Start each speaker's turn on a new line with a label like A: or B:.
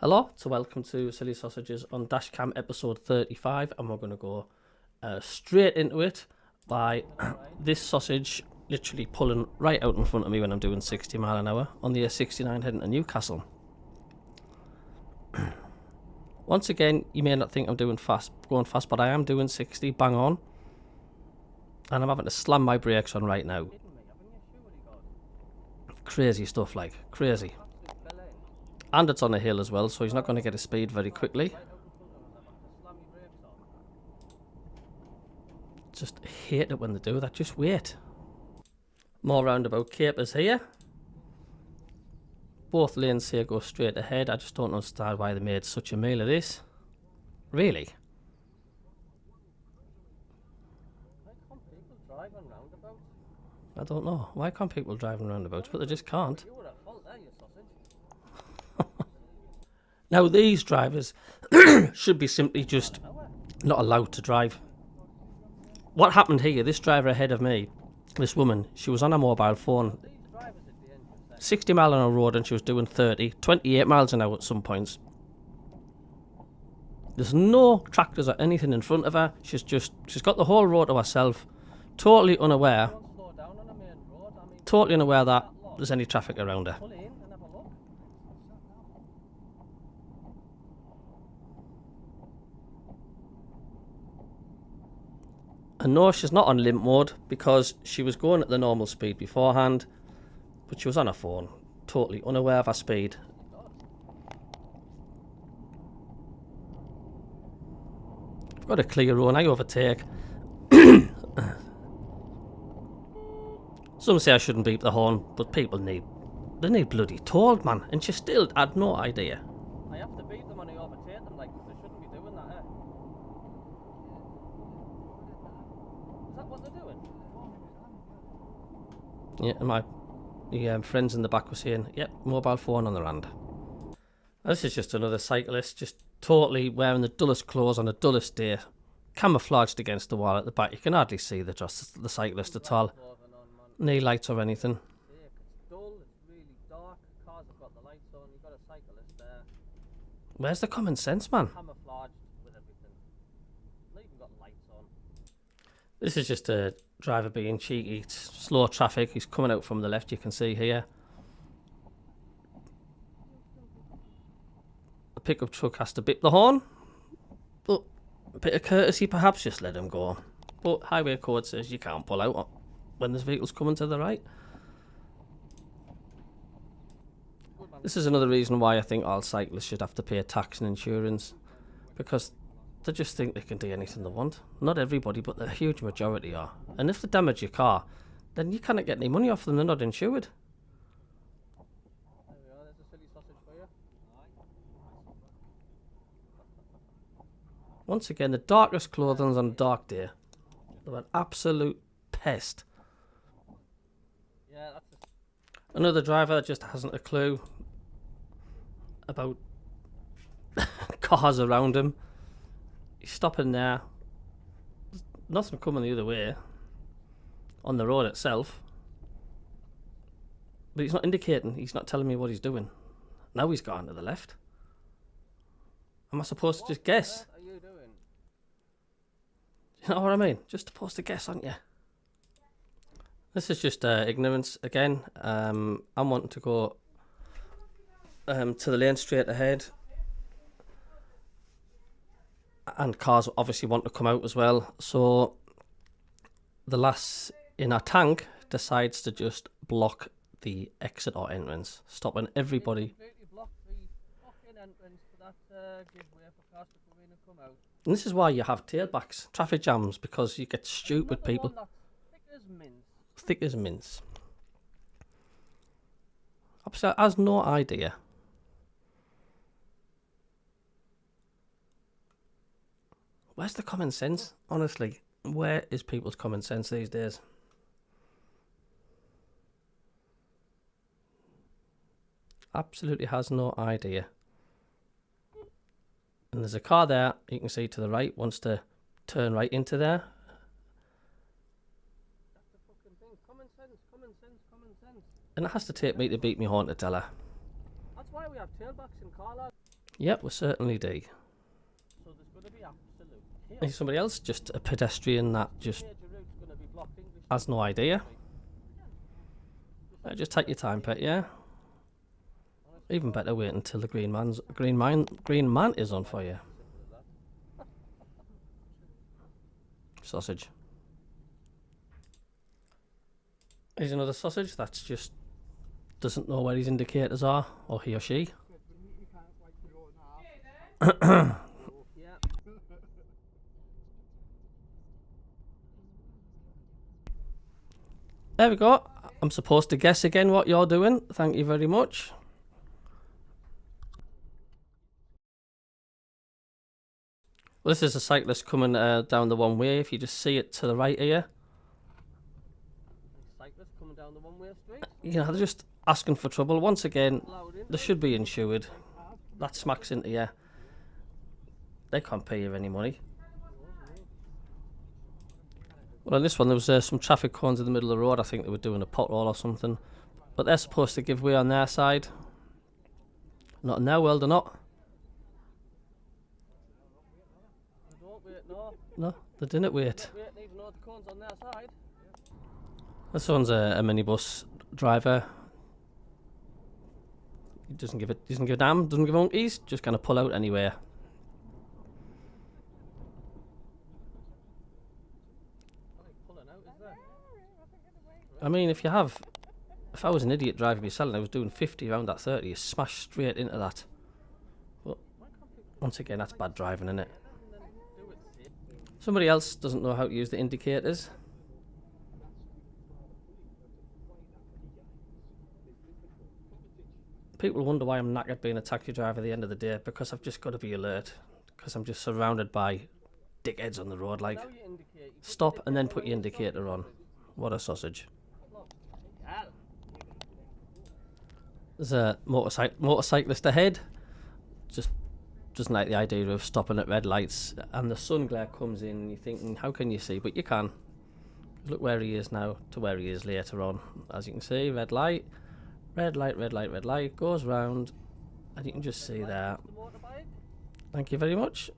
A: Hello, so welcome to Silly Sausages on Dashcam episode 35, and we're going to go straight into it by this sausage literally pulling right out in front of me when I'm doing 60 mile an hour on the A69 heading to Newcastle. Once again, you may not think I'm going fast, but I am doing 60 bang on, and I'm having to slam my brakes on right now. Crazy stuff, like crazy. And it's on a hill as well, so he's not going to get a speed very quickly. Just hate it when they do that. Just wait. More roundabout capers here. Both lanes here go straight ahead. I just don't understand why they made such a meal of this. Really?
B: Why can't people drive on roundabouts?
A: I don't know. Why can't people drive on roundabouts? But they just can't.
B: You were at fault there, you sausage.
A: Now these drivers should be simply just not allowed to drive. What happened here, this driver ahead of me, this woman, she was on a mobile phone, 60 mile on a road and she was doing 30, 28 miles an hour at some points. There's no tractors or anything in front of her. She's got the whole road to herself, totally unaware that there's any traffic around her. And no, she's not on limp mode because she was going at the normal speed beforehand, but she was on her phone, totally unaware of her speed. I've got a clear run, I overtake. Some say I shouldn't beep the horn, but people need bloody told, man, and she still had no idea.
B: I have to beat them when I overtake them, like, they shouldn't be doing that, eh? Is that what they're doing?
A: Yeah, and my friends in the back were saying, yep, mobile phone on the hand. This is just another cyclist, just totally wearing the dullest clothes on the dullest day, camouflaged against the wall at the back. You can hardly see the cyclist at all. No lights or anything.
B: Yeah, it's dull, it's really dark, cars have got the lights on, you've got a cyclist there.
A: Where's the common sense, man?
B: Camouflaged with everything. Not even got lights on.
A: This is just a driver being cheeky. It's slow traffic. He's coming out from the left, you can see here. The pickup truck has to bip the horn. But a bit of courtesy perhaps, just let him go. But highway code says you can't pull out when there's vehicles coming to the right. This is another reason why I think all cyclists should have to pay tax and insurance, because they just think they can do anything they want. Not everybody, but the huge majority are. And if they damage your car, then you cannot get any money off them. They're not insured.
B: There we are, there's a silly sausage for you.
A: Once again, the darkest clothing on a dark day. They're an absolute pest.
B: Yeah, that's
A: Another driver just hasn't a clue about cars around him. He's stopping there. There's nothing coming the other way on the road itself. But he's not indicating, he's not telling me what he's doing. Now he's gone to the left. Am I supposed to just guess?
B: What are you doing?
A: You know what I mean? Just supposed to guess, aren't you? This is just ignorance again. I'm wanting to go to the lane straight ahead. And cars obviously want to come out as well. So the lass in our tank decides to just block the exit or entrance, stopping everybody.
B: Completely block the fucking entrance to that give way for cars to come in and come out.
A: And this is why you have tailbacks, traffic jams, because you get stupid people.
B: One that's thick as mince.
A: Thick as mince. Obviously, has no idea. Where's the common sense? Honestly, where is people's common sense these days? Absolutely has no idea. And there's a car there, you can see to the right, wants to turn right into there.
B: That's the fucking thing. Common sense, common sense, common sense.
A: And it has to take me to beat me horn to tell her.
B: That's why we have tailbacks in car lads.
A: Yep, we're certainly D.
B: So there's going to be absolute chaos.
A: Is somebody else just a pedestrian that just
B: Major route's going to be blocked. English
A: has no idea? Just take your time, pet. Yeah. Even better, wait until the green man is on for you. Sausage. Here's another sausage that's just doesn't know where his indicators are, or he or she.
B: Yeah.
A: There we go. I'm supposed to guess again what you're doing. Thank you very much. Well, this is a cyclist coming down the one way. If you just see it to the right here.
B: Cyclists coming down the one-way street.
A: You know, they're just asking for trouble. Once again,
B: Loud in.
A: they should be insured. That smacks into you. They can't pay you any money. Well, on this one, there was some traffic cones in the middle of the road. I think they were doing a pothole or something. But they're supposed to give way on their side. Not in their world, they're not.
B: They don't wait, no.
A: No, they didn't wait.
B: Wait, even though the cone's on their side.
A: This one's a minibus driver. He doesn't give a damn, doesn't give monkeys, just gonna pull out anywhere.
B: Pulling out, is there?
A: I mean, if I was an idiot driving myself and I was doing 50 around that 30, you smash straight into that. But once again, that's bad driving, isn't it? Somebody else doesn't know how to use the indicators. People wonder why I'm knackered being a taxi driver at the end of the day, because I've just got to be alert, because I'm just surrounded by dickheads on the road. Like,
B: Now you indicate.
A: stop and then put your indicator on. What a sausage.
B: Yeah.
A: There's a motorcyclist ahead. Just doesn't like the idea of stopping at red lights, and the sun glare comes in and you're thinking, how can you see? But you can. Look where he is now to where he is later on. As you can see, red light, red light, red light, red light, goes round, and you can just see there. Thank you very much.